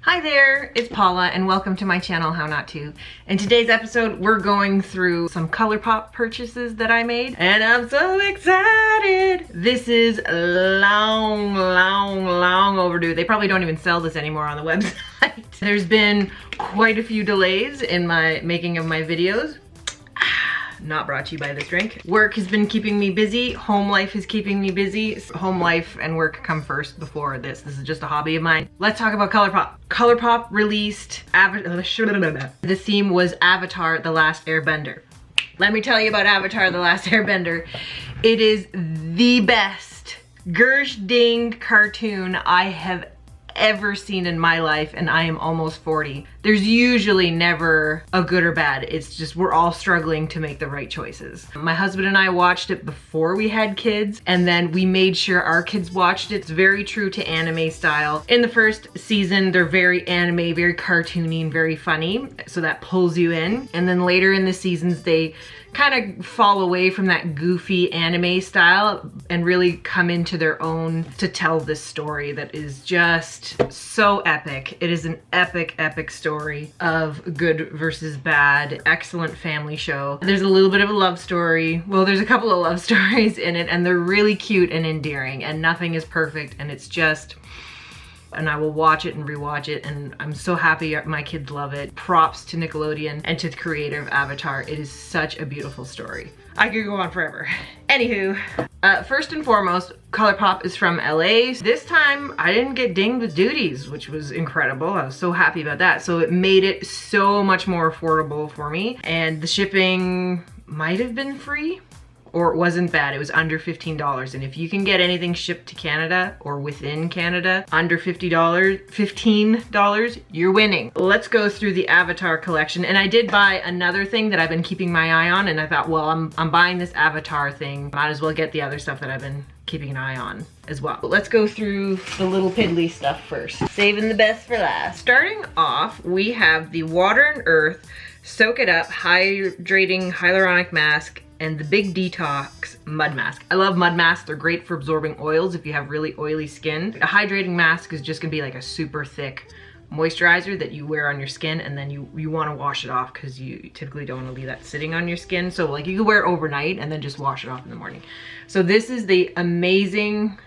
Hi there, it's Paula and welcome to my channel, How Not To. In today's episode, we're going through some Colourpop purchases that I made and I'm so excited. This is long overdue. They probably don't even sell this anymore on the website. There's been quite a few delays in my making of my videos. Not brought to you by this drink. Work has been keeping me busy. Home life is keeping me busy. Home life and work come first before this. This is just a hobby of mine. Let's talk about Colourpop. Colourpop released the theme was Avatar: The Last Airbender. Let me tell you about Avatar: The Last Airbender. It is the best gosh dang cartoon I have ever seen in my life, and I am almost 40. There's usually never a good or bad. It's just we're all struggling to make the right choices. My husband and I watched it before we had kids, and then we made sure our kids watched it. It's very true to anime style. In the first season, they're very anime, very cartoony, and very funny, so that pulls you in. And then later in the seasons, they kind of fall away from that goofy anime style and really come into their own to tell this story that is just so epic. It is an epic story of good versus bad. Excellent family show. There's a little bit of a love story. Well, there's a couple of love stories in it, and they're really cute and endearing, and nothing is perfect, and it's just, and I will watch it and rewatch it, and I'm so happy my kids love it. Props to Nickelodeon and to the creator of Avatar. It is such a beautiful story. I could go on forever. Anywho, first and foremost, Colourpop is from LA. This time I didn't get dinged with duties, which was incredible. I was so happy about that. So it made it so much more affordable for me, and the shipping might have been free, or it wasn't bad. It was under $15. And if you can get anything shipped to Canada or within Canada under $15, you're winning. Let's go through the Avatar collection. And I did buy another thing that I've been keeping my eye on, and I thought, well, I'm buying this Avatar thing. Might as well get the other stuff that I've been keeping an eye on as well. But let's go through the little piddly stuff first. Saving the best for last. Starting off, we have the Water and Earth Soak It Up Hydrating Hyaluronic Mask and the Big Detox Mud Mask. I love mud masks. They're great for absorbing oils if you have really oily skin. A hydrating mask is just gonna be like a super thick moisturizer that you wear on your skin, and then you wanna wash it off because you typically don't wanna leave that sitting on your skin. So like you can wear it overnight and then just wash it off in the morning. So this is the amazing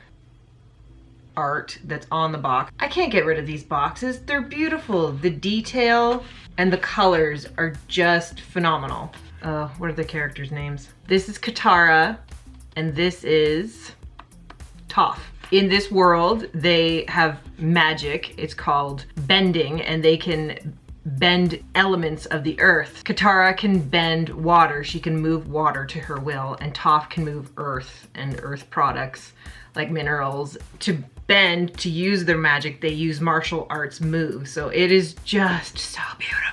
art that's on the box. I can't get rid of these boxes. They're beautiful. The detail and the colors are just phenomenal. What are the characters' names? This is Katara, and this is Toph. In this world, they have magic. It's called bending, and they can bend elements of the earth. Katara can bend water. She can move water to her will, and Toph can move earth and earth products like minerals. To bend, to use their magic, they use martial arts moves. So it is just so beautiful.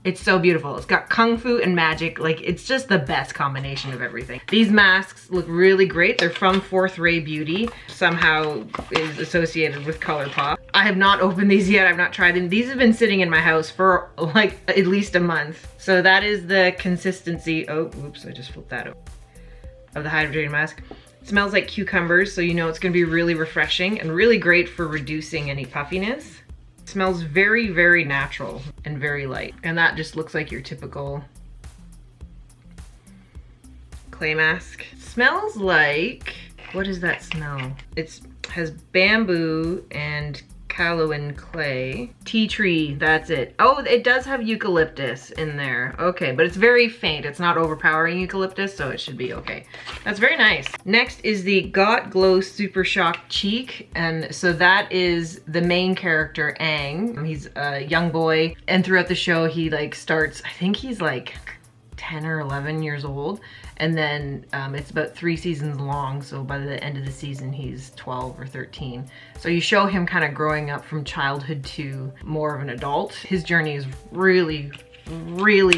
It's so beautiful. It's got kung fu and magic. Like, it's just the best combination of everything. These masks look really great. They're from Fourth Ray Beauty. Somehow is associated with Colourpop. I have not opened these yet. I've not tried them. These have been sitting in my house for like at least a month. So that is the consistency. Oh, oops, I just flipped that over. Of the hydrating mask. It smells like cucumbers, so you know it's gonna be really refreshing and really great for reducing any puffiness. It smells very natural and very light. And that just looks like your typical clay mask. It smells like, what does that smell? It has bamboo and Kaolin clay. Tea tree, that's it. Oh, it does have eucalyptus in there. Okay, but it's very faint. It's not overpowering eucalyptus, so it should be okay. That's very nice. Next is the Got Glow Super Shock Cheek, and so that is the main character, Aang. He's a young boy, and throughout the show, he like starts, I think he's like 10 or 11 years old, and then it's about 3 seasons long, so by the end of the season he's 12 or 13. So you show him kind of growing up from childhood to more of an adult. His journey is really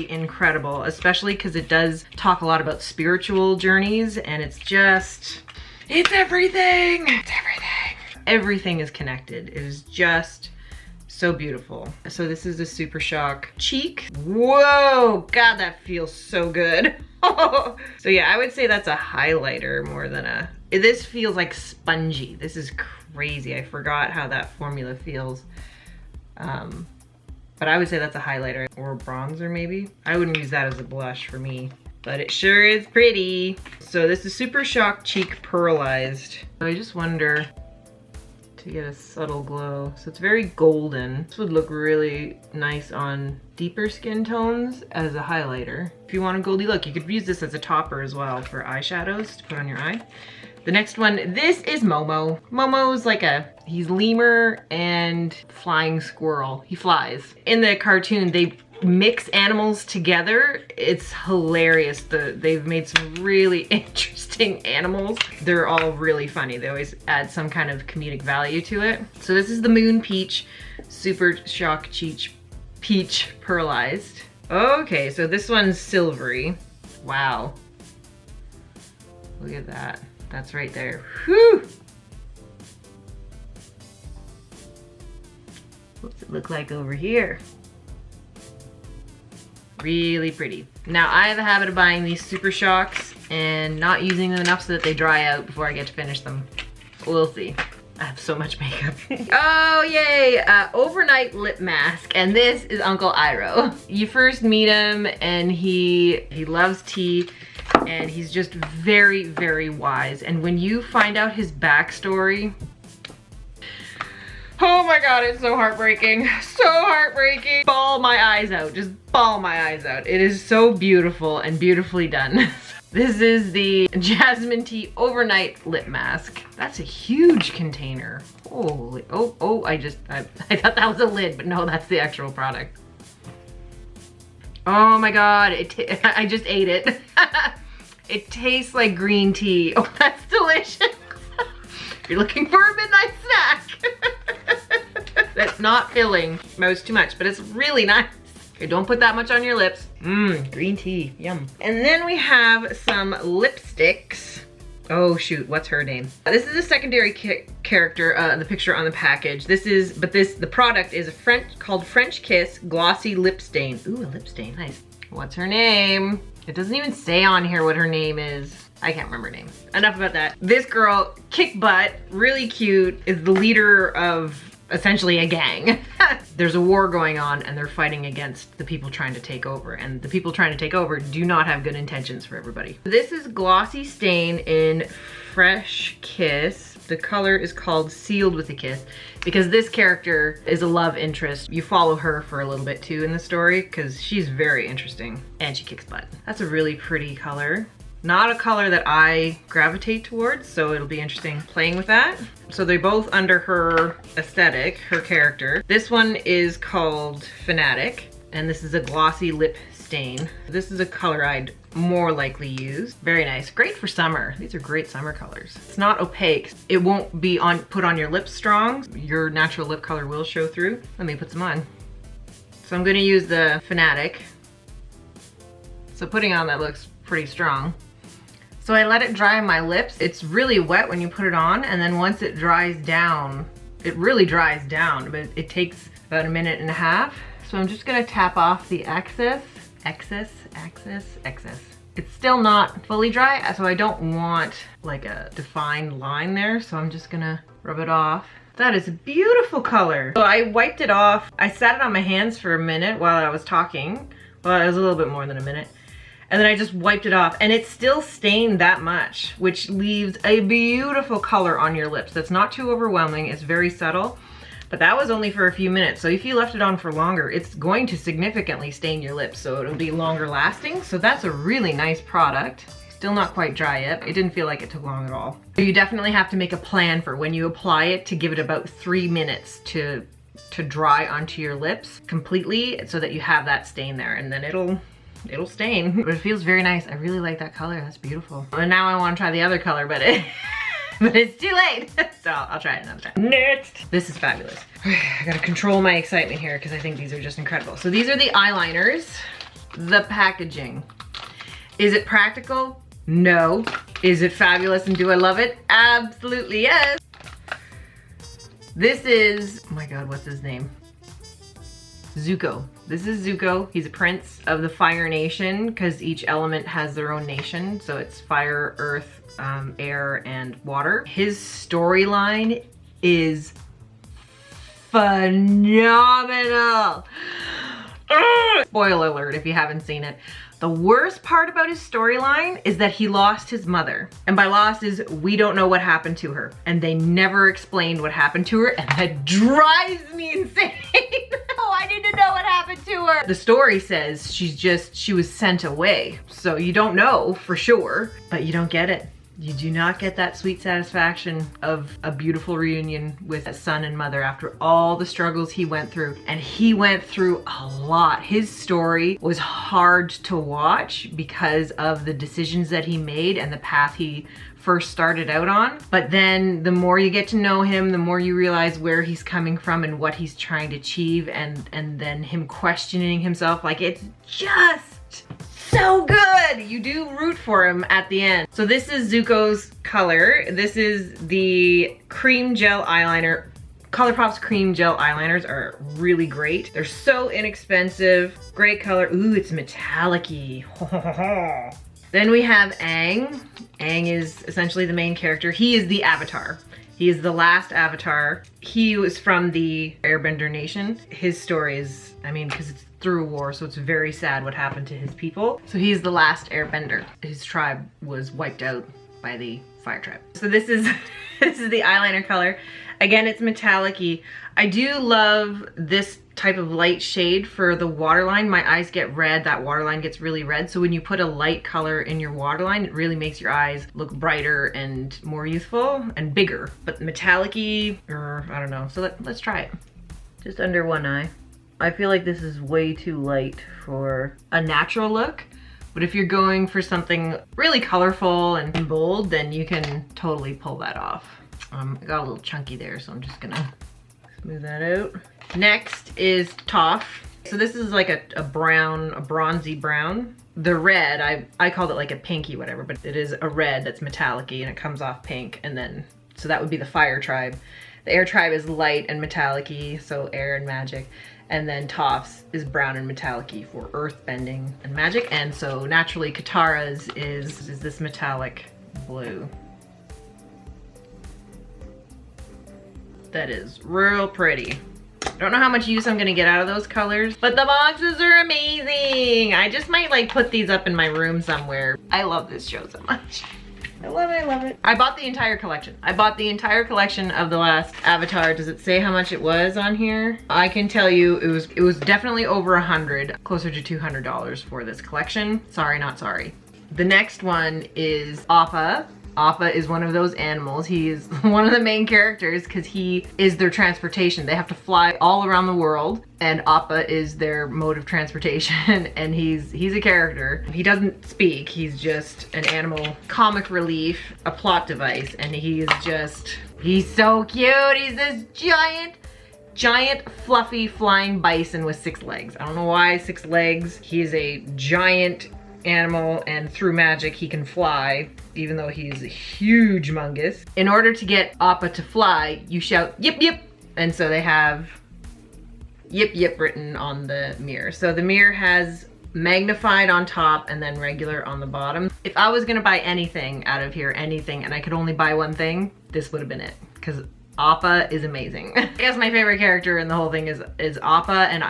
incredible, especially because it does talk a lot about spiritual journeys, and it's everything! It's everything! Everything is connected. It is just so beautiful. So this is the Super Shock Cheek. Whoa, God, that feels so good. So yeah, I would say that's a highlighter more than a, this feels like spongy. This is crazy. I forgot how that formula feels. But I would say that's a highlighter or a bronzer maybe. I wouldn't use that as a blush for me, but it sure is pretty. So this is Super Shock Cheek Pearlized. So I just wonder to get a subtle glow. So it's very golden. This would look really nice on deeper skin tones as a highlighter. If you want a goldy look, you could use this as a topper as well for eyeshadows to put on your eye. The next one, this is Momo. Momo's like he's lemur and flying squirrel. He flies. In the cartoon, they mix animals together. It's hilarious. They've made some really interesting animals. They're all really funny. They always add some kind of comedic value to it. So this is the Moon Peach Super Shock Peach Pearlized. Okay, so this one's silvery. Wow. Look at that. That's right there. Whew! What's it look like over here? Really pretty. Now I have a habit of buying these Super Shocks and not using them enough so that they dry out before I get to finish them. We'll see. I have so much makeup. Oh yay! Overnight lip mask, and this is Uncle Iroh. You first meet him and he loves tea and he's just very, very wise. And when you find out his backstory, oh my god, it's so heartbreaking. So heartbreaking. Bawl my eyes out. Just bawl my eyes out. It is so beautiful and beautifully done. This is the Jasmine Tea Overnight Lip Mask. That's a huge container. Holy, oh, I thought that was a lid, but no, that's the actual product. Oh my god, I just ate it. It tastes like green tea. Oh, that's delicious. If you're looking for a midnight snack. That's not filling. That was too much, but it's really nice. Okay, don't put that much on your lips. Mmm, green tea, yum. And then we have some lipsticks. Oh shoot, what's her name? This is a secondary character, the picture on the package. The product is called French Kiss Glossy Lip Stain. Ooh, a lip stain, nice. What's her name? It doesn't even say on here what her name is. I can't remember her name. Enough about that. This girl, kick butt, really cute, is the leader of essentially a gang. There's a war going on and they're fighting against the people trying to take over, and the people trying to take over do not have good intentions for everybody. This is Glossy Stain in Fresh Kiss. The color is called Sealed with a Kiss because this character is a love interest. You follow her for a little bit too in the story because she's very interesting and she kicks butt. That's a really pretty color. Not a color that I gravitate towards, so it'll be interesting playing with that. So they're both under her aesthetic, her character. This one is called Fanatic, and this is a glossy lip stain. This is a color I'd more likely use. Very nice, great for summer. These are great summer colors. It's not opaque. It won't be put on your lips strong. Your natural lip color will show through. Let me put some on. So I'm gonna use the Fanatic. So putting on that looks pretty strong. So I let it dry on my lips. It's really wet when you put it on, and then once it dries down, it really dries down, but it takes about 1.5 minutes. So I'm just gonna tap off the excess. It's still not fully dry, so I don't want like a defined line there, so I'm just gonna rub it off. That is a beautiful color. So I wiped it off. I sat it on my hands for a minute while I was talking. Well, it was a little bit more than a minute. And then I just wiped it off, and it's still stained that much, which leaves a beautiful color on your lips. That's not too overwhelming, it's very subtle, but that was only for a few minutes. So if you left it on for longer, it's going to significantly stain your lips, so it'll be longer lasting. So that's a really nice product. Still not quite dry yet. It didn't feel like it took long at all. So you definitely have to make a plan for when you apply it to give it about 3 minutes to dry onto your lips completely so that you have that stain there, and then it'll stain, but it feels very nice. I really like that color. That's beautiful. And now I want to try the other color, but it's too late. So I'll try it another time. Next. This is fabulous. I gotta control my excitement here because I think these are just incredible. So these are the eyeliners. The packaging. Is it practical? No. Is it fabulous and do I love it? Absolutely yes. This is, oh my god, what's his name? Zuko. This is Zuko. He's a prince of the Fire Nation because each element has their own nation. So it's fire, earth, air, and water. His storyline is phenomenal. Spoiler alert if you haven't seen it. The worst part about his storyline is that he lost his mother. And by lost is we don't know what happened to her. And they never explained what happened to her, and that drives me insane. Oh, I need to know what happened to her. The story says she was sent away. So you don't know for sure, but you don't get it. You do not get that sweet satisfaction of a beautiful reunion with a son and mother after all the struggles he went through. And he went through a lot. His story was hard to watch because of the decisions that he made and the path he first started out on. But then the more you get to know him, the more you realize where he's coming from and what he's trying to achieve, and then him questioning himself. Like, it's just so good. You do root for him at the end. So this is Zuko's color. This is the cream gel eyeliner. Colourpop's cream gel eyeliners are really great. They're so inexpensive. Great color. Ooh, it's metallic-y. Then we have Aang. Aang is essentially the main character. He is the Avatar. He is the last Avatar. He was from the Airbender Nation. His story is, I mean, because it's through a war, so it's very sad what happened to his people. So he's the last Airbender. His tribe was wiped out by the Fire Tribe. So this is this is the eyeliner color. Again, it's metallic-y. I do love this type of light shade for the waterline. My eyes get red, that waterline gets really red. So when you put a light color in your waterline, it really makes your eyes look brighter and more youthful and bigger. But metallic-y, or I don't know. So let's try it. Just under one eye. I feel like this is way too light for a natural look. But if you're going for something really colorful and bold, then you can totally pull that off. I got a little chunky there, so I'm just gonna smooth that out. Next is Toph. So this is like a brown, a bronzy brown. The red, I called it like a pinky whatever, but it is a red that's metallic-y and it comes off pink. And then, so that would be the Fire Tribe. The Air Tribe is light and metallic-y, so air and magic. And then Toph's is brown and metallic-y for earth bending and magic. And so naturally Katara's is this metallic blue. That is real pretty. I don't know how much use I'm gonna get out of those colors, but the boxes are amazing. I just might like put these up in my room somewhere. I love this show so much. I love it, I love it. I bought the entire collection. I bought the entire collection of the last Avatar. Does it say how much it was on here? I can tell you it was definitely over 100, closer to $200 for this collection. Sorry, not sorry. The next one is Appa. Appa is one of those animals. He is one of the main characters because he is their transportation. They have to fly all around the world, and Appa is their mode of transportation. And he's a character. He doesn't speak. He's just an animal comic relief, a plot device, and he's so cute. He's this giant fluffy flying bison with 6 legs. I don't know why 6 legs. He is a giant animal, and through magic he can fly, even though he's humongous. In order to get Appa to fly, you shout yip yip, and so they have yip yip written on the mirror. So the mirror has magnified on top and then regular on the bottom. If I was gonna buy anything out of here, anything, and I could only buy one thing, this would have been it, because Appa is amazing. I guess my favorite character in the whole thing is Appa and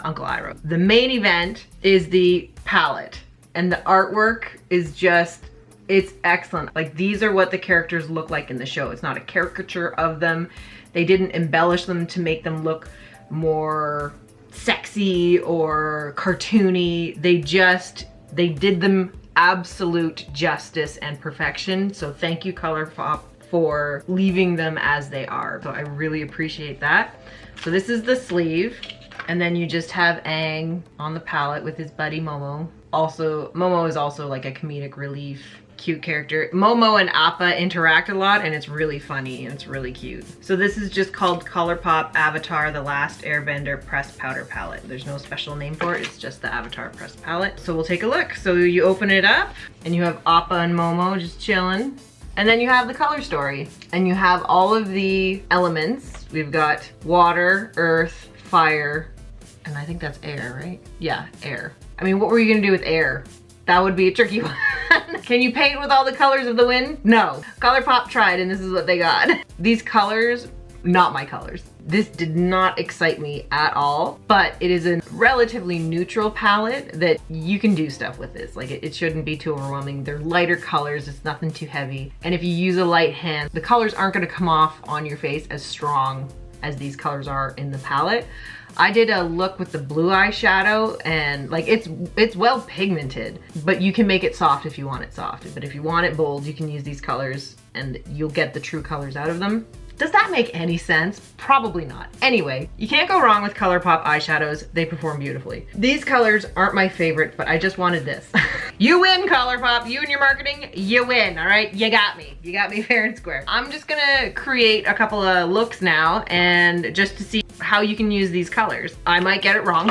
Uncle Iroh. The main event is the palette. And the artwork is just, it's excellent. Like, these are what the characters look like in the show. It's not a caricature of them. They didn't embellish them to make them look more sexy or cartoony. They did them absolute justice and perfection. So thank you, Colourpop, for leaving them as they are. So I really appreciate that. So this is the sleeve. And then you just have Aang on the palette with his buddy Momo. Also, Momo is also like a comedic relief, cute character. Momo and Appa interact a lot, and it's really funny and it's really cute. So this is just called Colourpop Avatar The Last Airbender Pressed Powder Palette. There's no special name for it, it's just the Avatar pressed palette. So we'll take a look. So you open it up and you have Appa and Momo just chilling. And then you have the color story, and you have all of the elements. We've got water, earth, fire, and I think that's air, right? Yeah, air. I mean, what were you gonna do with air? That would be a tricky one. Can you paint with all the colors of the wind? No. Colourpop tried, and this is what they got. These colors Not my colors. This did not excite me at all, but it is a relatively neutral palette that you can do stuff with this. Like it shouldn't be too overwhelming. They're lighter colors, it's nothing too heavy. And if you use a light hand, the colors aren't gonna come off on your face as strong as these colors are in the palette. I did a look with the blue eyeshadow and like it's well pigmented, but you can make it soft if you want it soft. But if you want it bold, you can use these colors and you'll get the true colors out of them. Does that make any sense? Probably not. Anyway, you can't go wrong with Colourpop eyeshadows. They perform beautifully. These colors aren't my favorite, but I just wanted this. You win, Colourpop. You and your marketing, you win, all right? You got me. You got me fair and square. I'm just gonna create a couple of looks now and just to see how you can use these colors. I might get it wrong.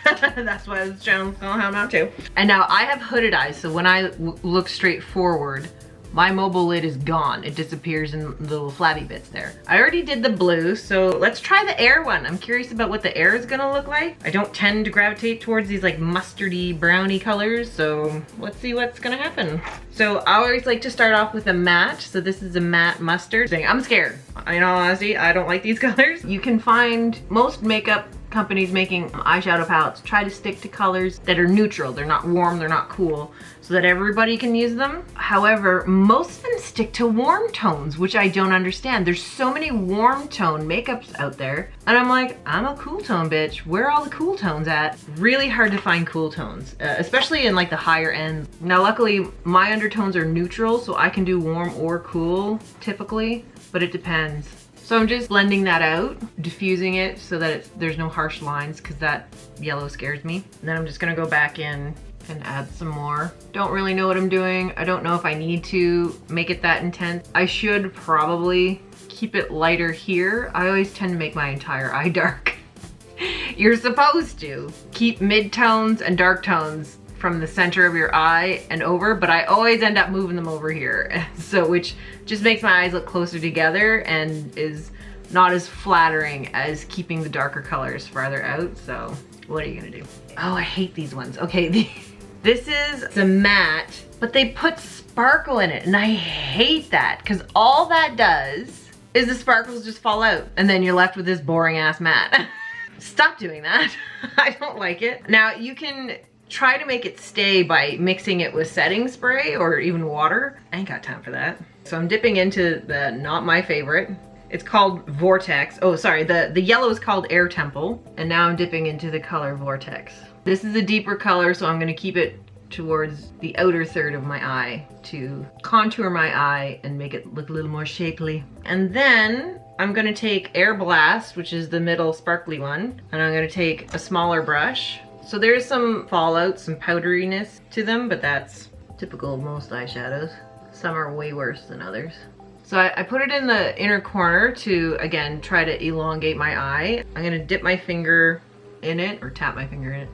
That's why this channel's called How Not To. And now I have hooded eyes, so when I look straight forward, my mobile lid is gone. It disappears in the little flabby bits there. I already did the blue, so let's try the air one. I'm curious about what the air is gonna look like. I don't tend to gravitate towards these like mustardy, browny colors, so let's see what's gonna happen. So I always like to start off with a matte. So this is a matte mustard. I'm scared. In all honesty, I don't like these colors. You can find most makeup companies making eyeshadow palettes try to stick to colors that are neutral. They're not warm, they're not cool, so that everybody can use them. However, most of them stick to warm tones, which I don't understand. There's so many warm tone makeups out there, and I'm like, I'm a cool tone bitch. Where are all the cool tones at? Really hard to find cool tones, especially in like the higher ends. Now, luckily, my undertones are neutral, so I can do warm or cool typically, but it depends. So I'm just blending that out, diffusing it so that there's no harsh lines because that yellow scares me. And then I'm just gonna go back in and add some more. Don't really know what I'm doing. I don't know if I need to make it that intense. I should probably keep it lighter here. I always tend to make my entire eye dark. You're supposed to keep mid-tones and dark tones from the center of your eye and over, but I always end up moving them over here. So, which just makes my eyes look closer together and is not as flattering as keeping the darker colors farther out. So what are you gonna do? Oh, I hate these ones. Okay, this is a matte, but they put sparkle in it and I hate that because all that does is the sparkles just fall out and then you're left with this boring ass matte. Stop doing that. I don't like it. Now you can try to make it stay by mixing it with setting spray or even water. I ain't got time for that. So I'm dipping into the, not my favorite. It's called Vortex. Oh, sorry, the yellow is called Air Temple. And now I'm dipping into the color Vortex. This is a deeper color, so I'm gonna keep it towards the outer third of my eye to contour my eye and make it look a little more shapely. And then I'm gonna take Air Blast, which is the middle sparkly one, and I'm gonna take a smaller brush. So there's some fallout, some powderiness to them, but that's typical of most eyeshadows. Some are way worse than others. So I put it in the inner corner to, again, try to elongate my eye. I'm gonna dip my finger in it, or tap my finger in it,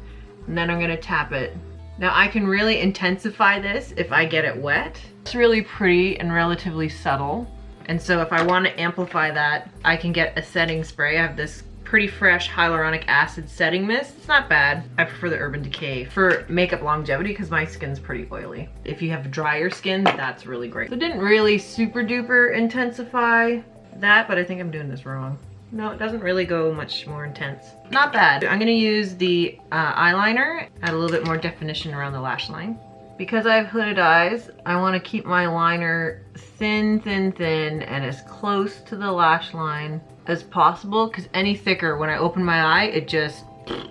and then I'm gonna tap it. Now I can really intensify this if I get it wet. It's really pretty and relatively subtle. And so if I want to amplify that, I can get a setting spray. I have this pretty fresh hyaluronic acid setting mist. It's not bad. I prefer the Urban Decay for makeup longevity because my skin's pretty oily. If you have drier skin, that's really great. So it didn't really super duper intensify that, but I think I'm doing this wrong. No, it doesn't really go much more intense. Not bad. I'm gonna use the eyeliner, add a little bit more definition around the lash line. Because I have hooded eyes, I want to keep my liner thin, thin, thin, and as close to the lash line as possible, because any thicker, when I open my eye, it just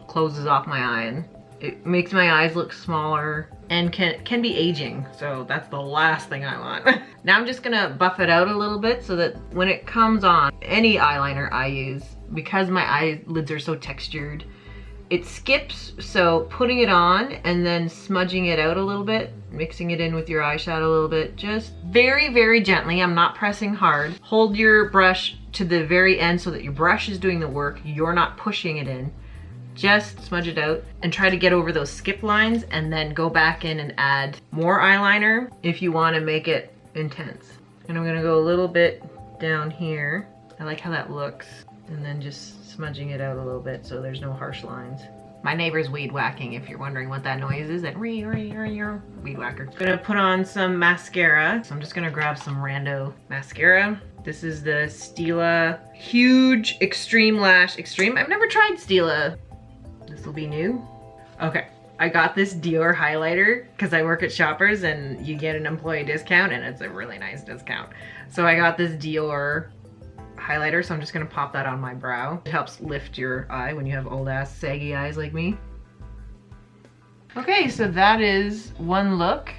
closes off my eye and it makes my eyes look smaller and can be aging. So that's the last thing I want. Now I'm just gonna buff it out a little bit so that when it comes on, any eyeliner I use, because my eyelids are so textured, it skips. So putting it on and then smudging it out a little bit, mixing it in with your eyeshadow a little bit, just very, very gently. I'm not pressing hard. Hold your brush to the very end so that your brush is doing the work. You're not pushing it in. Just smudge it out and try to get over those skip lines and then go back in and add more eyeliner if you want to make it intense. And I'm gonna go a little bit down here. I like how that looks. And then just smudging it out a little bit so there's no harsh lines. My neighbor's weed whacking, if you're wondering what that noise is. That weed whacker. I'm gonna put on some mascara. So I'm just gonna grab some rando mascara. This is the Stila Huge Extreme Lash Extreme. I've never tried Stila. This will be new. Okay, I got this Dior highlighter because I work at Shoppers and you get an employee discount and it's a really nice discount. So I got this Dior highlighter, so I'm just gonna pop that on my brow. It helps lift your eye when you have old ass saggy eyes like me. Okay, so that is one look.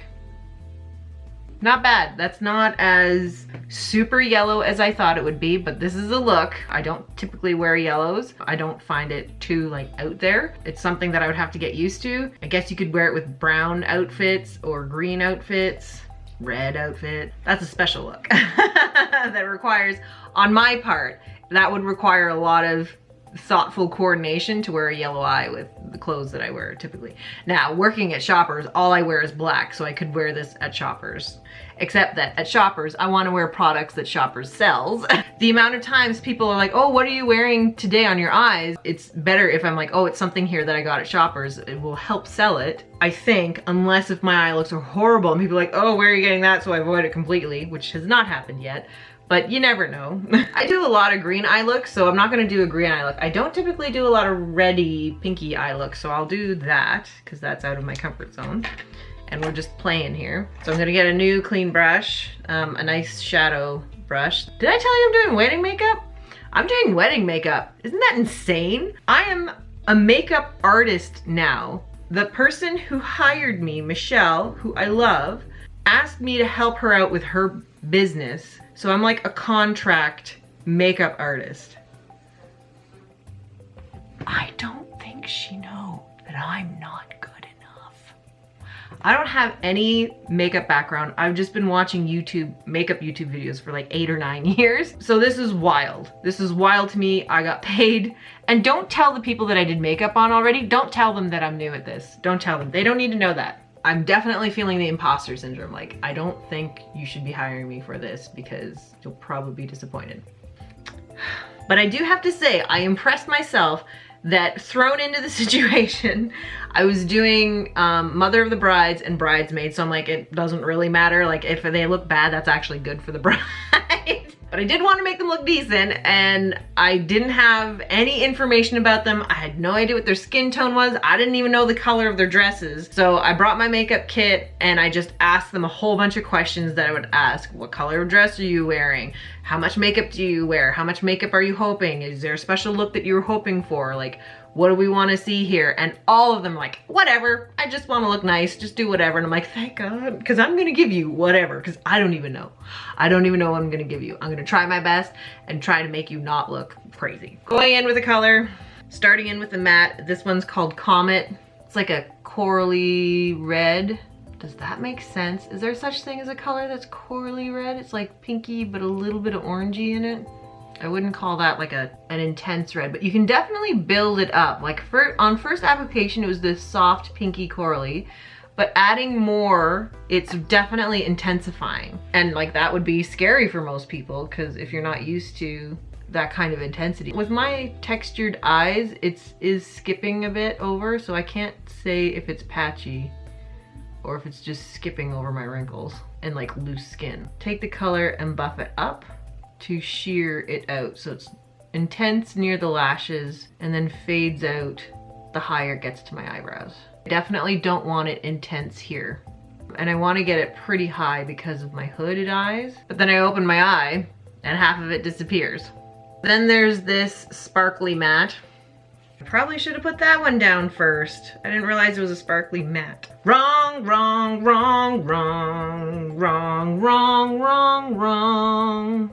Not bad. That's not as super yellow as I thought it would be, but this is a look. I don't typically wear yellows. I don't find it too like out there. It's something that I would have to get used to. I guess you could wear it with brown outfits or green outfits, red outfit. That's a special look that requires, on my part, that would require a lot of thoughtful coordination to wear a yellow eye with the clothes that I wear typically. Now, working at Shoppers, all I wear is black, so I could wear this at Shoppers. Except that at Shoppers, I want to wear products that Shoppers sells. The amount of times people are like, oh, what are you wearing today on your eyes? It's better if I'm like, oh, it's something here that I got at Shoppers. It will help sell it, I think, unless if my eye looks horrible and people are like, oh, where are you getting that? So I avoid it completely, which has not happened yet. But you never know. I do a lot of green eye looks, so I'm not gonna do a green eye look. I don't typically do a lot of reddy, pinky eye looks, so I'll do that, because that's out of my comfort zone. And we're just playing here. So I'm gonna get a new clean brush, a nice shadow brush. Did I tell you I'm doing wedding makeup? I'm doing wedding makeup. Isn't that insane? I am a makeup artist now. The person who hired me, Michelle, who I love, asked me to help her out with her business. So I'm like a contract makeup artist. I don't think she knows that I'm not good enough. I don't have any makeup background. I've just been watching makeup YouTube videos for like 8 or 9 years. So this is wild. This is wild to me. I got paid. And don't tell the people that I did makeup on already. Don't tell them that I'm new at this. Don't tell them. They don't need to know that. I'm definitely feeling the imposter syndrome. Like, I don't think you should be hiring me for this because you'll probably be disappointed. But I do have to say, I impressed myself that thrown into the situation, I was doing Mother of the Brides and Bridesmaids, so I'm like, it doesn't really matter. Like, if they look bad, that's actually good for the bride. But I did want to make them look decent, and I didn't have any information about them. I had no idea what their skin tone was. I didn't even know the color of their dresses. So I brought my makeup kit and I just asked them a whole bunch of questions that I would ask. What color of dress are you wearing? How much makeup do you wear? How much makeup are you hoping? Is there a special look that you were hoping for? Like, what do we want to see here? And all of them like, whatever, I just want to look nice, just do whatever. And I'm like, thank God, because I'm gonna give you whatever, because I don't even know. I don't even know what I'm gonna give you. I'm gonna try my best and try to make you not look crazy. Going in with a color, starting in with the matte. This one's called Comet. It's like a corally red. Does that make sense? Is there such thing as a color that's corally red? It's like pinky, but a little bit of orangey in it. I wouldn't call that like an intense red, but you can definitely build it up. Like on first application, it was this soft pinky corally, but adding more, it's definitely intensifying. And like that would be scary for most people because if you're not used to that kind of intensity. With my textured eyes, it is skipping a bit over, so I can't say if it's patchy or if it's just skipping over my wrinkles and like loose skin. Take the color and buff it up to sheer it out so it's intense near the lashes and then fades out the higher it gets to my eyebrows. I definitely don't want it intense here. And I want to get it pretty high because of my hooded eyes. But then I open my eye and half of it disappears. Then there's this sparkly matte. I probably should have put that one down first. I didn't realize it was a sparkly matte. Wrong, wrong, wrong, wrong, wrong, wrong, wrong, wrong.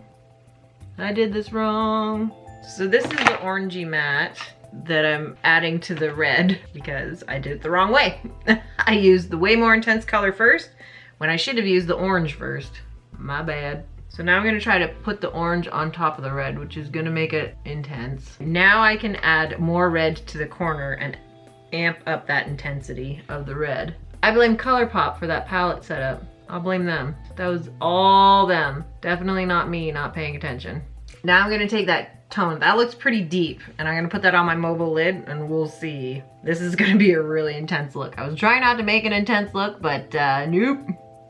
I did this wrong. So this is the orangey matte that I'm adding to the red because I did it the wrong way. I used the way more intense color first when I should have used the orange first. My bad. So now I'm gonna try to put the orange on top of the red, which is gonna make it intense. Now I can add more red to the corner and amp up that intensity of the red. I blame Colourpop for that palette setup. I'll blame them. That was all them. Definitely not me not paying attention. Now I'm gonna take that tone. That looks pretty deep, and I'm gonna put that on my mobile lid, and we'll see. This is gonna be a really intense look. I was trying not to make an intense look, but nope.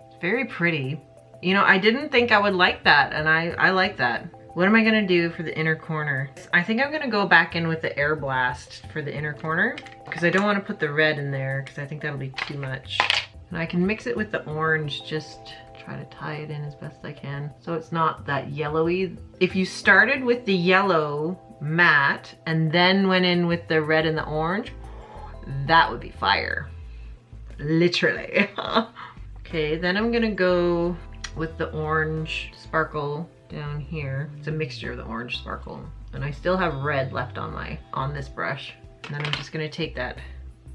It's very pretty. You know, I didn't think I would like that, and I like that. What am I gonna do for the inner corner? I think I'm gonna go back in with the Air Blast for the inner corner, because I don't want to put the red in there, because I think that'll be too much. And I can mix it with the orange, just try to tie it in as best I can, so it's not that yellowy. If you started with the yellow matte, and then went in with the red and the orange, that would be fire. Literally. Okay, then I'm gonna go with the orange sparkle down here. It's a mixture of the orange sparkle, and I still have red left on this brush. And then I'm just gonna take that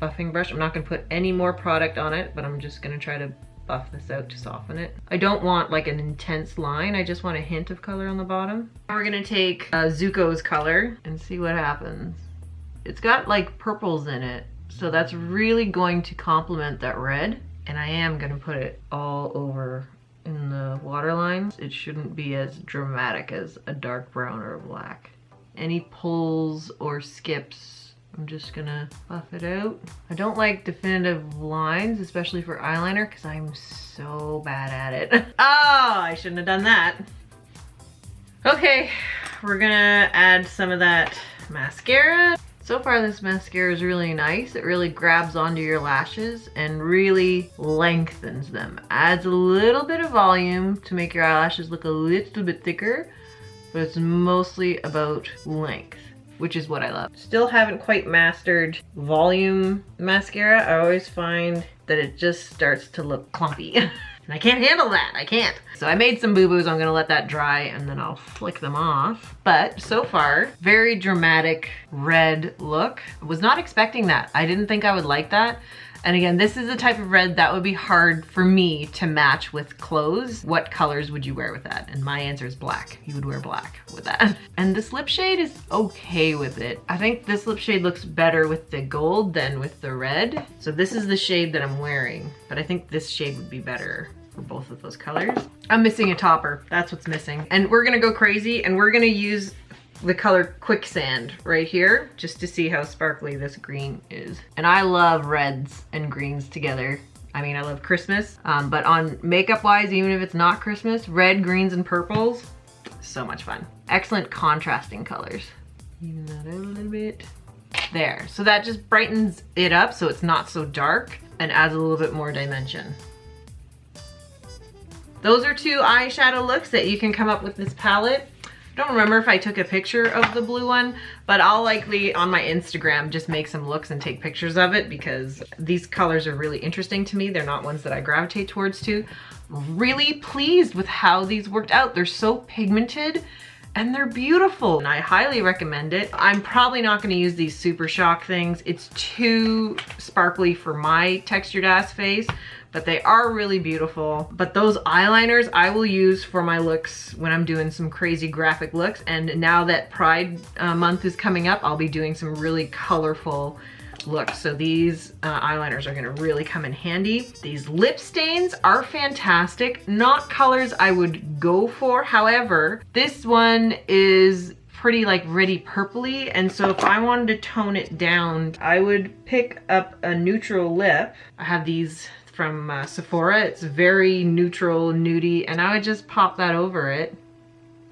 buffing brush. I'm not gonna put any more product on it, but I'm just gonna try to buff this out to soften it. I don't want like an intense line, I just want a hint of color on the bottom. Now we're gonna take Zuko's color and see what happens. It's got like purples in it, so that's really going to complement that red. And I am gonna put it all over in the water lines. It shouldn't be as dramatic as a dark brown or a black. Any pulls or skips, I'm just gonna buff it out. I don't like definitive lines, especially for eyeliner, because I'm so bad at it. Oh, I shouldn't have done that. Okay, we're gonna add some of that mascara. So far this mascara is really nice. It really grabs onto your lashes and really lengthens them. Adds a little bit of volume to make your eyelashes look a little bit thicker, but it's mostly about length, which is what I love. Still haven't quite mastered volume mascara. I always find that it just starts to look clumpy. And I can't handle that, I can't. So I made some boo-boos, I'm gonna let that dry and then I'll flick them off. But so far, very dramatic red look. I was not expecting that. I didn't think I would like that. And again, this is the type of red that would be hard for me to match with clothes. What colors would you wear with that? And my answer is black. You would wear black with that. And this lip shade is okay with it. I think this lip shade looks better with the gold than with the red. So this is the shade that I'm wearing, but I think this shade would be better for both of those colors. I'm missing a topper. That's what's missing. And we're gonna go crazy and we're gonna use the color Quicksand right here just to see how sparkly this green is. And I love reds and greens together. I mean, I love Christmas, but on makeup wise, even if it's not Christmas, red, greens, and purples, so much fun. Excellent contrasting colors. Even that out a little bit. There, so that just brightens it up so it's not so dark and adds a little bit more dimension. Those are two eyeshadow looks that you can come up with this palette. I don't remember if I took a picture of the blue one, but I'll likely on my Instagram just make some looks and take pictures of it because these colors are really interesting to me. They're not ones that I gravitate towards too. Really pleased with how these worked out. They're so pigmented and they're beautiful and I highly recommend it. I'm probably not gonna use these Super Shock things. It's too sparkly for my textured ass face, but they are really beautiful. But those eyeliners I will use for my looks when I'm doing some crazy graphic looks. And now that Pride month is coming up, I'll be doing some really colorful looks. So these eyeliners are gonna really come in handy. These lip stains are fantastic. Not colors I would go for. However, this one is pretty like reddy purpley, and so if I wanted to tone it down, I would pick up a neutral lip. I have these from Sephora. It's very neutral, nudie, and I would just pop that over it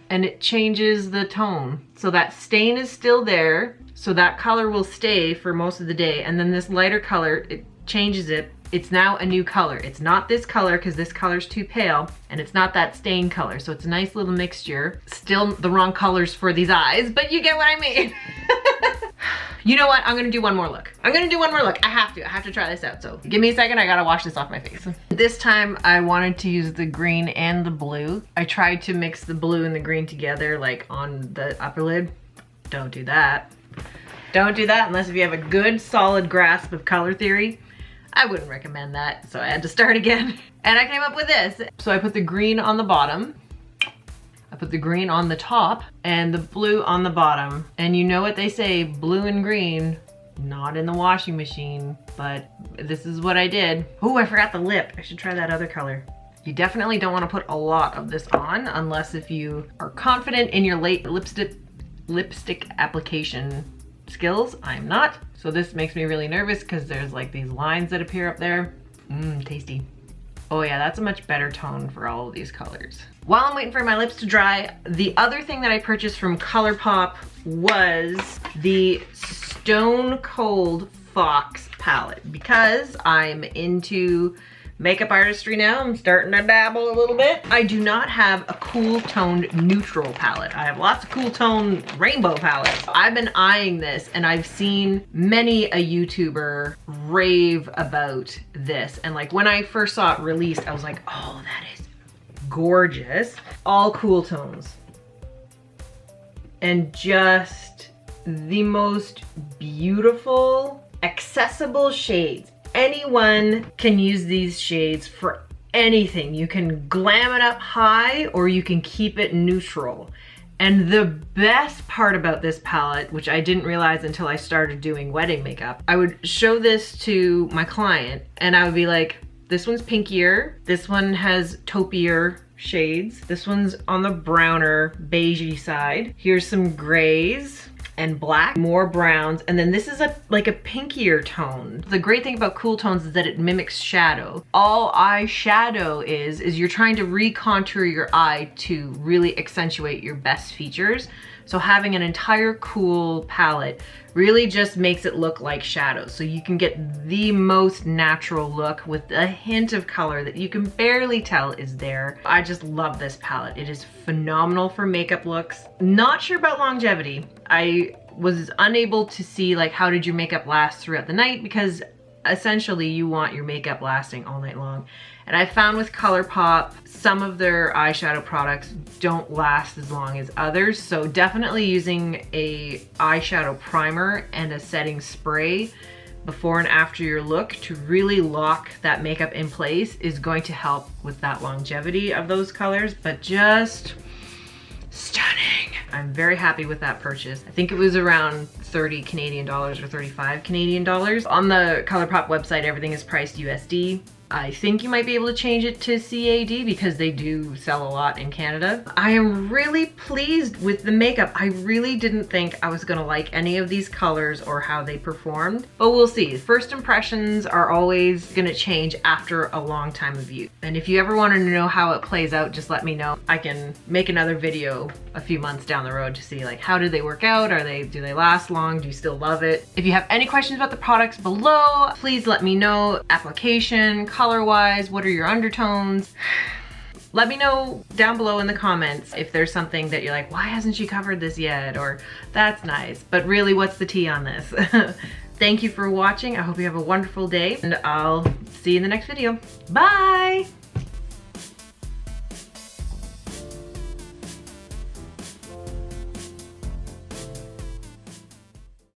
and it changes the tone. So that stain is still there, so that color will stay for most of the day, and then this lighter color, it changes it. It's now a new color. It's not this color because this color's too pale, and it's not that stain color, so it's a nice little mixture. Still the wrong colors for these eyes, but you get what I mean. You know what? I'm gonna do one more look. I have to try this out. So give me a second, I gotta wash this off my face. This time I wanted to use the green and the blue. I tried to mix the blue and the green together like on the upper lid. Don't do that. Don't do that unless if you have a good solid grasp of color theory. I wouldn't recommend that, so I had to start again. And I came up with this. So I put the green on the bottom, I put the green on the top, and the blue on the bottom. And you know what they say, blue and green, not in the washing machine, but this is what I did. Oh, I forgot the lip. I should try that other color. You definitely don't want to put a lot of this on unless if you are confident in your lipstick application skills. I'm not. So this makes me really nervous because there's like these lines that appear up there. Tasty. Oh yeah, that's a much better tone for all of these colors. While I'm waiting for my lips to dry, the other thing that I purchased from Colourpop was the Stone Cold Fox palette because I'm into makeup artistry now. I'm starting to dabble a little bit. I do not have a cool toned neutral palette. I have lots of cool toned rainbow palettes. I've been eyeing this and I've seen many a YouTuber rave about this. And like when I first saw it released, I was like, oh, that is gorgeous. All cool tones. And just the most beautiful, accessible shades. Anyone can use these shades for anything. You can glam it up high or you can keep it neutral. And the best part about this palette, which I didn't realize until I started doing wedding makeup, I would show this to my client and I would be like, this one's pinkier, this one has taupier shades, this one's on the browner, beigey side. Here's some grays and black, more browns, and then this is like a pinkier tone. The great thing about cool tones is that it mimics shadow. All eyeshadow is you're trying to recontour your eye to really accentuate your best features. So having an entire cool palette really just makes it look like shadows. So you can get the most natural look with a hint of color that you can barely tell is there. I just love this palette. It is phenomenal for makeup looks. Not sure about longevity. I was unable to see like how did your makeup last throughout the night because essentially you want your makeup lasting all night long. And I found with Colourpop, some of their eyeshadow products don't last as long as others. So definitely using a eyeshadow primer and a setting spray before and after your look to really lock that makeup in place is going to help with that longevity of those colors, but just stunning. I'm very happy with that purchase. I think it was around 30 Canadian dollars or 35 Canadian dollars. On the Colourpop website, everything is priced USD. I think you might be able to change it to CAD because they do sell a lot in Canada. I am really pleased with the makeup. I really didn't think I was gonna like any of these colors or how they performed, but we'll see. First impressions are always gonna change after a long time of use. And if you ever wanted to know how it plays out, just let me know. I can make another video a few months down the road to see like how do they work out? Do they last long? Do you still love it? If you have any questions about the products below, please let me know. Application, color-wise, what are your undertones? Let me know down below in the comments if there's something that you're like, why hasn't she covered this yet? Or that's nice, but really what's the tea on this? Thank you for watching. I hope you have a wonderful day and I'll see you in the next video. Bye!